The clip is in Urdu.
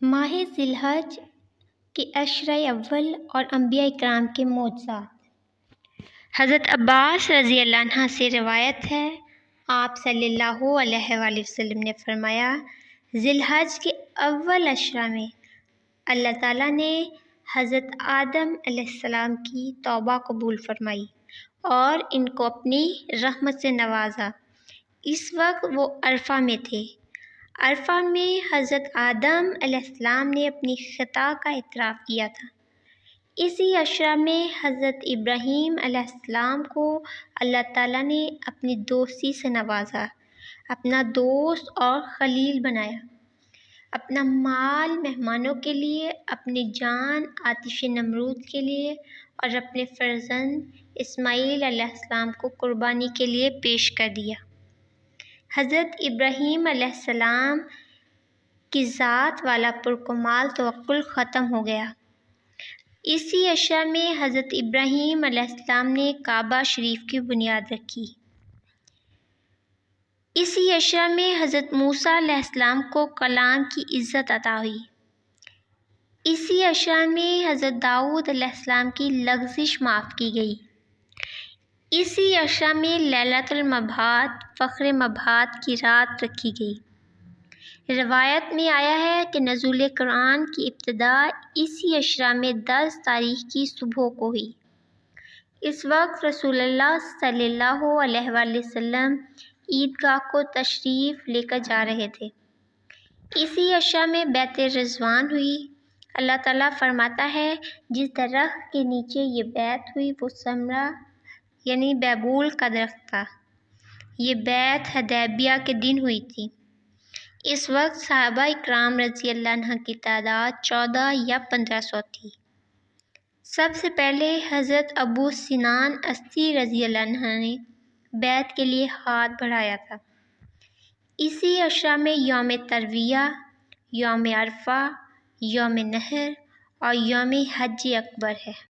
ماہ ذی الحج کے عشرہ اول اور انبیاء کرام کے معجزات۔ حضرت عباس رضی اللہ عنہ سے روایت ہے، آپ صلی اللہ علیہ وآلہ وسلم نے فرمایا، ذی الحج کے اول عشرہ میں اللہ تعالیٰ نے حضرت آدم علیہ السلام کی توبہ قبول فرمائی اور ان کو اپنی رحمت سے نوازا۔ اس وقت وہ عرفہ میں تھے۔ عرفہ میں حضرت آدم علیہ السلام نے اپنی خطا کا اعتراف کیا تھا۔ اسی عشرہ میں حضرت ابراہیم علیہ السلام کو اللہ تعالیٰ نے اپنی دوستی سے نوازا، اپنا دوست اور خلیل بنایا۔ اپنا مال مہمانوں کے لیے، اپنی جان آتش نمرود کے لیے اور اپنے فرزند اسماعیل علیہ السلام کو قربانی کے لیے پیش کر دیا۔ حضرت ابراہیم علیہ السلام کی ذات والا پرکمال توکل ختم ہو گیا۔ اسی عشرہ میں حضرت ابراہیم علیہ السلام نے کعبہ شریف کی بنیاد رکھی۔ اسی عشرہ میں حضرت موسیٰ علیہ السلام کو کلام کی عزت عطا ہوئی۔ اسی عشرہ میں حضرت داؤد علیہ السلام کی لغزش معاف کی گئی۔ اسی عشرہ میں لیلۃ المبعث فخر مبعث کی رات رکھی گئی۔ روایت میں آیا ہے کہ نزول قرآن کی ابتدا اسی عشرہ میں 10 تاریخ کی صبح کو ہوئی۔ اس وقت رسول اللہ صلی اللہ علیہ وآلہ وسلم عیدگاہ کو تشریف لے کر جا رہے تھے۔ اسی عشرہ میں بیعت رضوان ہوئی۔ اللہ تعالیٰ فرماتا ہے، جس درخت کے نیچے یہ بیعت ہوئی وہ ثمرہ یعنی بیبول کا درخت تھا۔ یہ بیعت حدیبیہ کے دن ہوئی تھی۔ اس وقت صحابہ اکرام رضی اللہ عنہ کی تعداد 14 یا 1500 تھی۔ سب سے پہلے حضرت ابو سنان اسدی رضی اللہ عنہ نے بیعت کے لیے ہاتھ بڑھایا تھا۔ اسی عشرہ میں یوم ترویہ، یوم عرفہ، یوم نحر اور یوم حج اکبر ہے۔